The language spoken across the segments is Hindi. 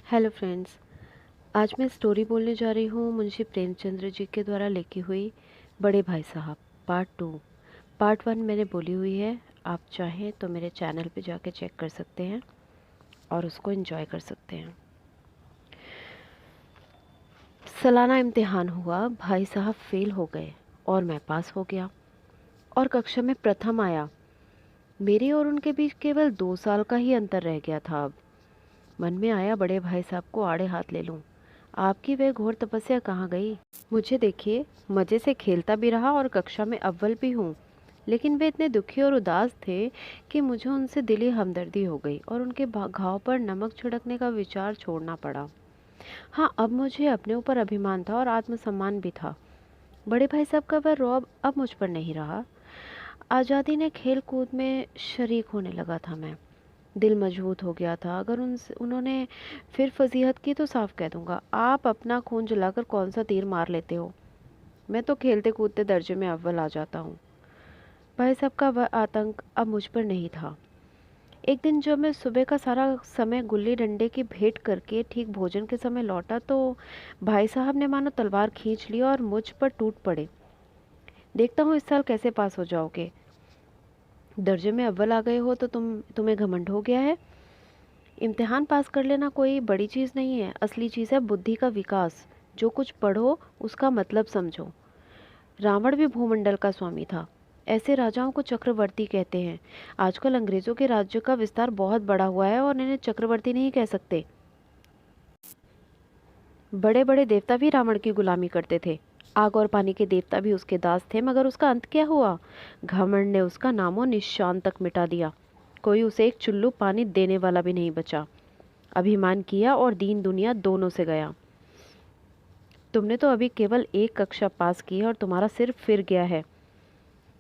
Hello friends. आज मैं स्टोरी बोलने जा रही हूँ मुंशी प्रेमचंद्र जी के द्वारा लिखी हुई बड़े भाई साहब पार्ट 2। पार्ट 1 मैंने बोली हुई है, आप चाहें तो मेरे चैनल पे जाके चेक कर सकते हैं और उसको एंजॉय कर सकते हैं। सालाना इम्तिहान हुआ, भाई साहब फेल हो गए और मैं पास हो गया और कक्षा में प्रथम आया। मेरे और उनके बीच केवल 2 साल का ही अंतर रह गया था। अब मन में आया बड़े भाई साहब को आड़े हाथ ले लूं। आपकी वह घोर तपस्या कहाँ गई? मुझे देखिए, मज़े से खेलता भी रहा और कक्षा में अव्वल भी हूँ, लेकिन वे इतने दुखी और उदास थे कि मुझे उनसे दिली हमदर्दी हो गई और उनके घाव पर नमक छिड़कने का विचार छोड़ना पड़ा। हाँ, अब मुझे अपने ऊपर अभिमान था और आत्मसम्मान भी था। बड़े भाई साहब का वह रौब अब मुझ पर नहीं रहा। आज़ादी ने खेल कूद में शरीक होने लगा था मैं। दिल मजबूत हो गया था। अगर उन्होंने फिर फजीहत की तो साफ कह दूंगा, आप अपना खून जलाकर कौन सा तीर मार लेते हो? मैं तो खेलते कूदते दर्जे में अव्वल आ जाता हूँ। भाई साहब का वह आतंक अब मुझ पर नहीं था। एक दिन जब मैं सुबह का सारा समय गुल्ली डंडे की भेंट करके ठीक भोजन के समय लौटा तो भाई साहब ने मानो तलवार खींच ली और मुझ पर टूट पड़े। देखता हूँ इस साल कैसे पास हो जाओगे। दर्जे में अव्वल आ गए हो तो तुम्हें घमंड हो गया है। इम्तिहान पास कर लेना कोई बड़ी चीज़ नहीं है। असली चीज़ है बुद्धि का विकास। जो कुछ पढ़ो उसका मतलब समझो। रावण भी भूमंडल का स्वामी था। ऐसे राजाओं को चक्रवर्ती कहते हैं। आजकल अंग्रेजों के राज्य का विस्तार बहुत बड़ा हुआ है और इन्हें चक्रवर्ती नहीं कह सकते। बड़े बड़े देवता भी रावण की गुलामी करते थे। आग और पानी के देवता भी उसके दास थे, मगर उसका अंत क्या हुआ? घमंड ने उसका नामो निशान तक मिटा दिया। कोई उसे एक चुल्लू पानी देने वाला भी नहीं बचा। अभिमान किया और दीन दुनिया दोनों से गया। तुमने तो अभी केवल एक कक्षा पास की है और तुम्हारा सिर फिर गया है।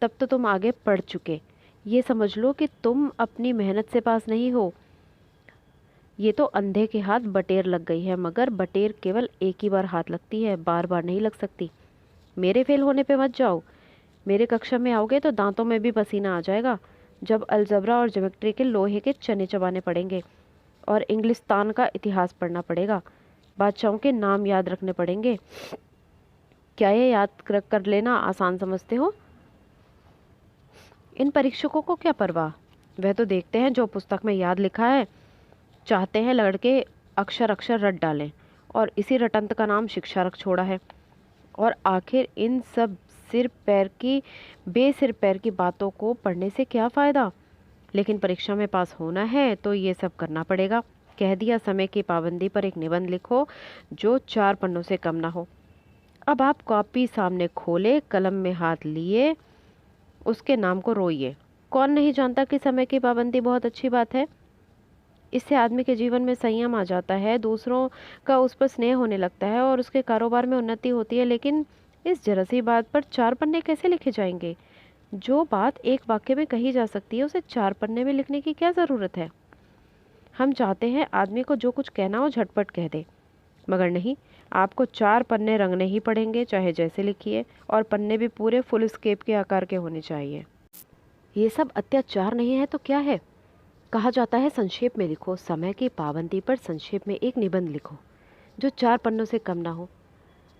तब तो तुम आगे पढ़ चुके। ये समझ लो कि तुम अपनी मेहनत से पास नहीं हो। ये तो अंधे के हाथ बटेर लग गई है, मगर बटेर केवल एक ही बार हाथ लगती है, बार बार नहीं लग सकती। मेरे फेल होने पे मत जाओ। मेरे कक्षा में आओगे तो दांतों में भी पसीना आ जाएगा जब अलजबरा और ज्योमेट्री के लोहे के चने चबाने पड़ेंगे और इंग्लिस्तान का इतिहास पढ़ना पड़ेगा। बादशाहों के नाम याद रखने पड़ेंगे। क्या ये याद कर लेना आसान समझते हो? इन परीक्षकों को क्या परवाह? वह तो देखते हैं जो पुस्तक में याद लिखा है। चाहते हैं लड़के अक्षर अक्षर रट डालें और इसी रटंत का नाम शिक्षा रख छोड़ा है। और आखिर इन सब सिर पैर की बातों को पढ़ने से क्या फ़ायदा? लेकिन परीक्षा में पास होना है तो ये सब करना पड़ेगा। कह दिया, समय की पाबंदी पर एक निबंध लिखो जो 4 पन्नों से कम ना हो। अब आप कॉपी सामने खोले, कलम में हाथ लिए, उसके नाम को रोइए। कौन नहीं जानता कि समय की पाबंदी बहुत अच्छी बात है। इससे आदमी के जीवन में संयम आ जाता है, दूसरों का उस पर स्नेह होने लगता है और उसके कारोबार में उन्नति होती है। लेकिन इस जरा सी बात पर 4 पन्ने कैसे लिखे जाएंगे? जो बात एक वाक्य में कही जा सकती है उसे 4 पन्ने में लिखने की क्या ज़रूरत है? हम चाहते हैं आदमी को जो कुछ कहना हो झटपट कह दे, मगर नहीं, आपको 4 पन्ने रंगने ही पड़ेंगे, चाहे जैसे लिखिए। और पन्ने भी पूरे फुल स्केप के आकार के होने चाहिए। ये सब अत्याचार नहीं है तो क्या है? कहा जाता है संक्षेप में लिखो। समय की पाबंदी पर संक्षेप में एक निबंध लिखो जो 4 पन्नों से कम ना हो।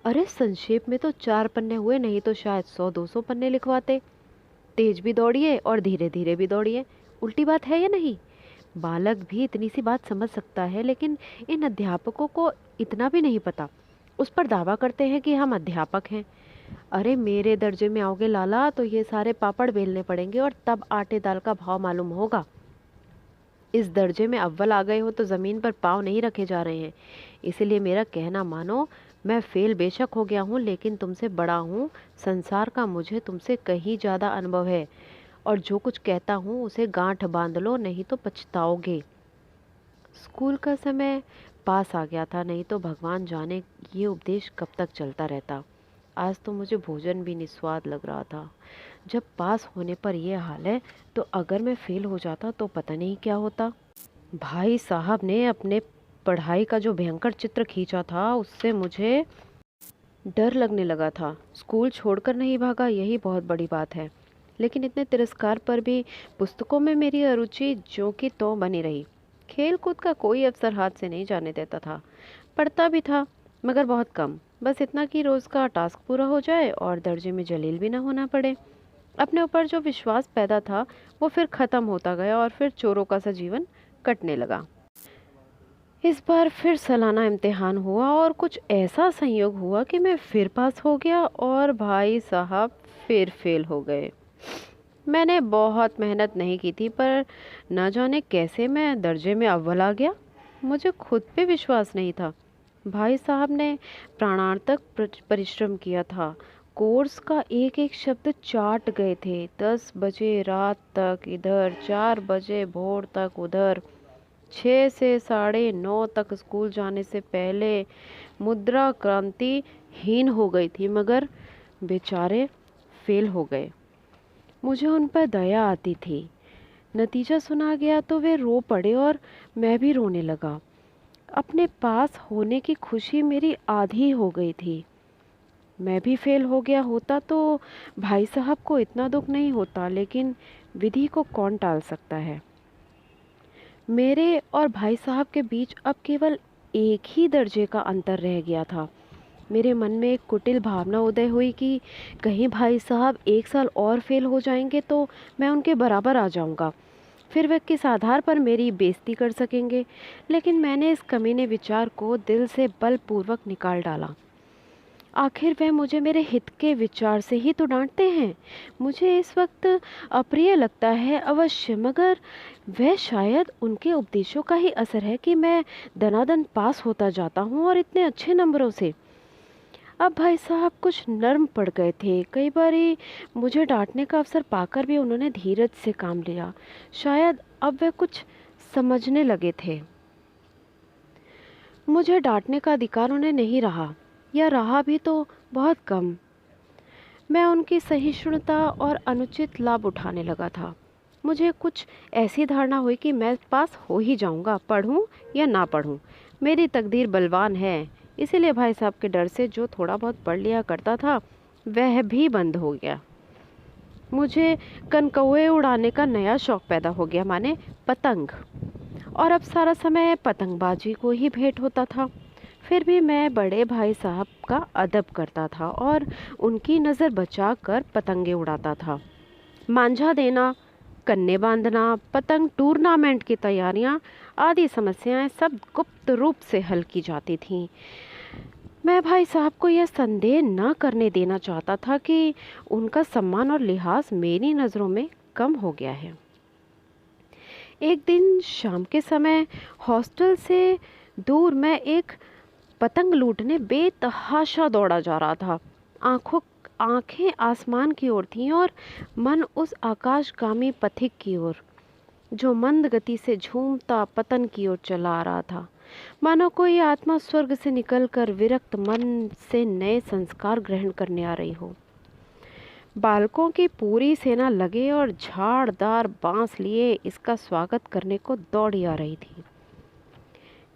अरे संक्षेप में तो 4 पन्ने हुए, नहीं तो शायद 100-200 पन्ने लिखवाते। तेज भी दौड़िए और धीरे धीरे भी दौड़िए। उल्टी बात है या नहीं? बालक भी इतनी सी बात समझ सकता है, लेकिन इन अध्यापकों को इतना भी नहीं पता। उस पर दावा करते हैं कि हम अध्यापक हैं। अरे मेरे दर्जे में आओगे लाला तो ये सारे पापड़ बेलने पड़ेंगे और तब आटे दाल का भाव मालूम होगा। इस दर्जे में अव्वल आ गए हो तो ज़मीन पर पाँव नहीं रखे जा रहे हैं। इसीलिए मेरा कहना मानो। मैं फेल बेशक हो गया हूँ, लेकिन तुमसे बड़ा हूँ। संसार का मुझे तुमसे कहीं ज़्यादा अनुभव है और जो कुछ कहता हूँ उसे गांठ बांध लो, नहीं तो पछताओगे। स्कूल का समय पास आ गया था, नहीं तो भगवान जाने ये उपदेश कब तक चलता रहता। आज तो मुझे भोजन भी निस्वाद लग रहा था। जब पास होने पर यह हाल है तो अगर मैं फेल हो जाता तो पता नहीं क्या होता। भाई साहब ने अपने पढ़ाई का जो भयंकर चित्र खींचा था उससे मुझे डर लगने लगा था। स्कूल छोड़कर नहीं भागा, यही बहुत बड़ी बात है। लेकिन इतने तिरस्कार पर भी पुस्तकों में मेरी अरुचि जो कि तो बनी रही। खेल कूद का कोई अवसर हाथ से नहीं जाने देता था। पढ़ता भी था, मगर बहुत कम। बस इतना कि रोज़ का टास्क पूरा हो जाए और दर्जे में जलील भी ना होना पड़े। अपने ऊपर जो विश्वास पैदा था वो फिर ख़त्म होता गया और फिर चोरों का सा जीवन कटने लगा। इस बार फिर सालाना इम्तिहान हुआ और कुछ ऐसा संयोग हुआ कि मैं फिर पास हो गया और भाई साहब फिर फेल हो गए। मैंने बहुत मेहनत नहीं की थी, पर न जाने कैसे मैं दर्जे में अव्वल आ गया। मुझे खुद पे विश्वास नहीं था। भाई साहब ने प्राणांतक परिश्रम किया था। कोर्स का एक एक शब्द चाट गए थे। 10 बजे रात तक इधर, 4 बजे भोर तक उधर, 6 से 9:30 तक स्कूल जाने से पहले मुद्रा क्रांति हीन हो गई थी, मगर बेचारे फेल हो गए। मुझे उन पर दया आती थी। नतीजा सुना गया तो वे रो पड़े और मैं भी रोने लगा। अपने पास होने की खुशी मेरी आधी हो गई थी। मैं भी फेल हो गया होता तो भाई साहब को इतना दुख नहीं होता, लेकिन विधि को कौन टाल सकता है। मेरे और भाई साहब के बीच अब केवल एक ही दर्जे का अंतर रह गया था। मेरे मन में एक कुटिल भावना उदय हुई कि कहीं भाई साहब 1 साल और फेल हो जाएंगे तो मैं उनके बराबर आ जाऊंगा। फिर वे किस आधार पर मेरी बेइज्जती कर सकेंगे। लेकिन मैंने इस कमीने विचार को दिल से बलपूर्वक निकाल डाला। आखिर वह मुझे मेरे हित के विचार से ही तो डांटते हैं। मुझे इस वक्त अप्रिय लगता है अवश्य, मगर वह शायद उनके उपदेशों का ही असर है कि मैं दनादन पास होता जाता हूँ और इतने अच्छे नंबरों से। अब भाई साहब कुछ नर्म पड़ गए थे। कई बारी मुझे डांटने का अवसर पाकर भी उन्होंने धीरज से काम लिया। शायद अब वे कुछ समझने लगे थे। मुझे डांटने का अधिकार उन्हें नहीं रहा, या रहा भी तो बहुत कम। मैं उनकी सहिष्णुता और अनुचित लाभ उठाने लगा था। मुझे कुछ ऐसी धारणा हुई कि मैं पास हो ही जाऊंगा, पढ़ूं या ना पढ़ूं। मेरी तकदीर बलवान है। इसीलिए भाई साहब के डर से जो थोड़ा बहुत पढ़ लिया करता था वह भी बंद हो गया। मुझे कनकौए उड़ाने का नया शौक पैदा हो गया, माने पतंग। और अब सारा समय पतंगबाजी को ही भेंट होता था। फिर भी मैं बड़े भाई साहब का अदब करता था और उनकी नज़र बचाकर पतंगे उड़ाता था। मांझा देना, कन्ने बांधना, पतंग टूर्नामेंट की तैयारियां आदि समस्याएं सब गुप्त रूप से हल की जाती थीं। मैं भाई साहब को यह संदेह न करने देना चाहता था कि उनका सम्मान और लिहाज मेरी नज़रों में कम हो गया है। एक दिन शाम के समय हॉस्टल से दूर मैं एक पतंग लूटने बेतहाशा दौड़ा जा रहा था। आंखें आसमान की ओर थीं और मन उस आकाशगामी पथिक की ओर जो मंद गति से झूमता पतन की ओर चला आ रहा था। मानो कोई आत्मा स्वर्ग से निकलकर विरक्त मन से नए संस्कार ग्रहण करने आ रही हो। बालकों की पूरी सेना लगे और झाड़दार बांस लिए इसका स्वागत करने को दौड़ी आ रही थी।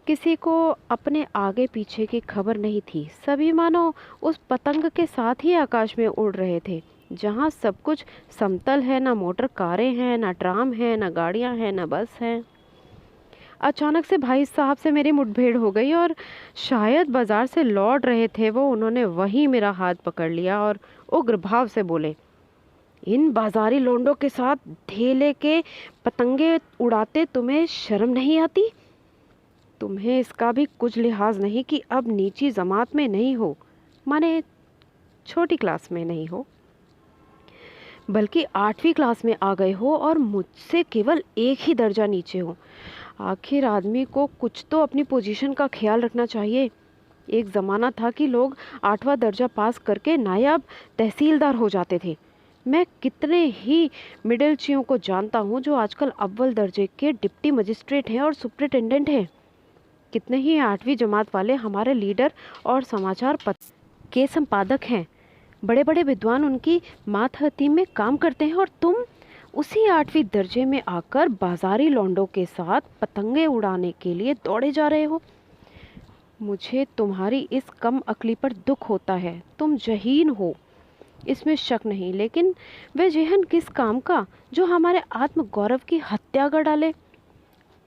किसी को अपने आगे पीछे की खबर नहीं थी। सभी मानो उस पतंग के साथ ही आकाश में उड़ रहे थे, जहाँ सब कुछ समतल है। ना मोटर कारें हैं, ना ट्राम है, ना गाड़ियाँ हैं, ना बस हैं। अचानक से भाई साहब से मेरी मुठभेड़ हो गई और शायद बाजार से लौट रहे थे वो। उन्होंने वहीं मेरा हाथ पकड़ लिया और उग्र भाव से बोले, इन बाजारी लोंडों के साथ ढेले के पतंगे उड़ाते तुम्हें शर्म नहीं आती? तुम्हें इसका भी कुछ लिहाज नहीं कि अब नीची जमात में नहीं हो, माने छोटी क्लास में नहीं हो, बल्कि 8वीं क्लास में आ गए हो और मुझसे केवल एक ही दर्जा नीचे हो। आखिर आदमी को कुछ तो अपनी पोजीशन का ख्याल रखना चाहिए। एक ज़माना था कि लोग 8वां दर्जा पास करके नायब तहसीलदार हो जाते थे। मैं कितने ही मिडिलचियों को जानता हूँ जो आजकल अव्वल दर्जे के डिप्टी मजिस्ट्रेट हैं और सुपरिटेंडेंट हैं। कितने ही 8वीं जमात वाले हमारे लीडर और समाचार पत्र के संपादक हैं। बड़े बड़े विद्वान उनकी मातहती में काम करते हैं और तुम उसी 8वीं दर्जे में आकर बाजारी लौंडों के साथ पतंगे उड़ाने के लिए दौड़े जा रहे हो। मुझे तुम्हारी इस कम अक्ली पर दुख होता है। तुम जहीन हो, इसमें शक नहीं, लेकिन वह जेहन किस काम का जो हमारे आत्म गौरव की हत्या कर डाले।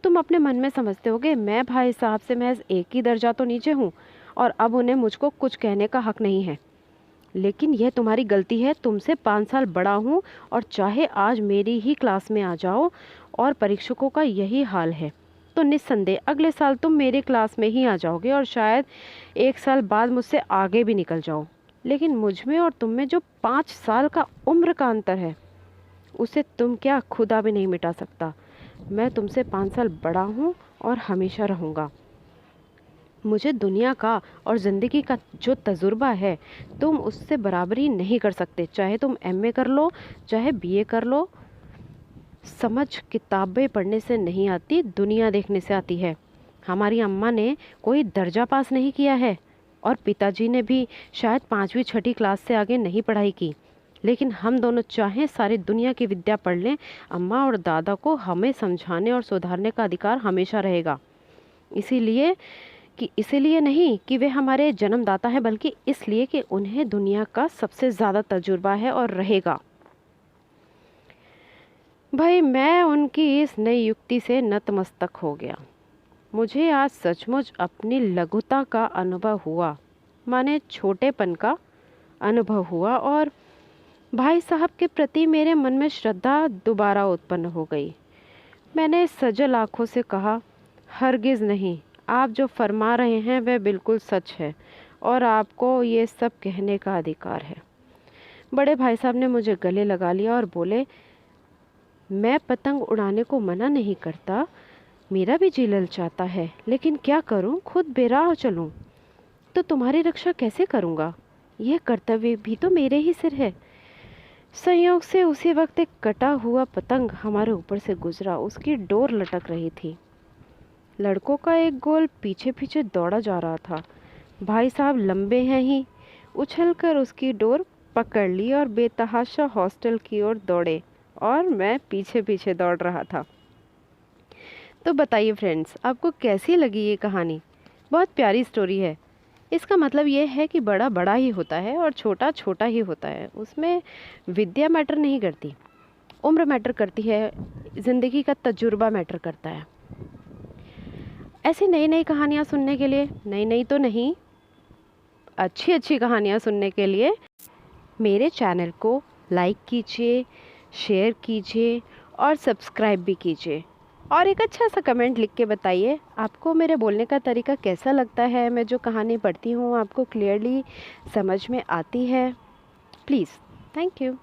तुम अपने मन में समझते होगे मैं भाई साहब से महज एक ही दर्जा तो नीचे हूँ और अब उन्हें मुझको कुछ कहने का हक नहीं है। लेकिन यह तुम्हारी गलती है, तुमसे 5 साल बड़ा हूँ और चाहे आज मेरी ही क्लास में आ जाओ और परीक्षकों का यही हाल है तो निस्संदेह अगले साल तुम मेरे क्लास में ही आ जाओगे और शायद 1 साल बाद मुझसे आगे भी निकल जाओ। लेकिन मुझ में और तुम में जो 5 साल का उम्र का अंतर है उसे तुम क्या खुदा भी नहीं मिटा सकता। मैं तुमसे 5 साल बड़ा हूँ और हमेशा रहूँगा। मुझे दुनिया का और ज़िंदगी का जो तजुर्बा है तुम उससे बराबरी नहीं कर सकते, चाहे तुम एमए कर लो चाहे बीए कर लो। समझ किताबें पढ़ने से नहीं आती, दुनिया देखने से आती है। हमारी अम्मा ने कोई दर्जा पास नहीं किया है और पिताजी ने भी शायद 5वीं 6ठी क्लास से आगे नहीं पढ़ाई की, लेकिन हम दोनों चाहें सारी दुनिया की विद्या पढ़ लें, अम्मा और दादा को हमें समझाने और सुधारने का अधिकार हमेशा रहेगा। इसीलिए नहीं कि वे हमारे जन्मदाता हैं, बल्कि इसलिए कि उन्हें दुनिया का सबसे ज़्यादा तजुर्बा है और रहेगा। भाई मैं उनकी इस नई युक्ति से नतमस्तक हो गया। मुझे आज सचमुच अपनी लघुता का अनुभव हुआ, माने छोटेपन का अनुभव हुआ, और भाई साहब के प्रति मेरे मन में श्रद्धा दोबारा उत्पन्न हो गई। मैंने सजल आंखों से कहा, हरगिज़ नहीं, आप जो फरमा रहे हैं वह बिल्कुल सच है और आपको ये सब कहने का अधिकार है। बड़े भाई साहब ने मुझे गले लगा लिया और बोले, मैं पतंग उड़ाने को मना नहीं करता, मेरा भी जी ललचाता है, लेकिन क्या करूं, खुद बेराह चलूं तो तुम्हारी रक्षा कैसे करूंगा? यह कर्तव्य भी तो मेरे ही सिर है। संयोग से उसी वक्त एक कटा हुआ पतंग हमारे ऊपर से गुजरा, उसकी डोर लटक रही थी। लड़कों का एक गोल पीछे पीछे दौड़ा जा रहा था। भाई साहब लंबे हैं ही, उछलकर उसकी डोर पकड़ ली और बेतहाशा हॉस्टल की ओर दौड़े और मैं पीछे पीछे दौड़ रहा था। तो बताइए फ्रेंड्स, आपको कैसी लगी ये कहानी? बहुत प्यारी स्टोरी है। इसका मतलब ये है कि बड़ा बड़ा ही होता है और छोटा छोटा ही होता है। उसमें विद्या मैटर नहीं करती, उम्र मैटर करती है, ज़िंदगी का तजुर्बा मैटर करता है। ऐसी नई नई कहानियाँ सुनने के लिए, नई नई तो नहीं, अच्छी अच्छी कहानियाँ सुनने के लिए मेरे चैनल को लाइक कीजिए, शेयर कीजिए और सब्सक्राइब भी कीजिए। और एक अच्छा सा कमेंट लिख के बताइए आपको मेरे बोलने का तरीका कैसा लगता है, मैं जो कहानी पढ़ती हूँ आपको क्लियरली समझ में आती है? Please, thank you.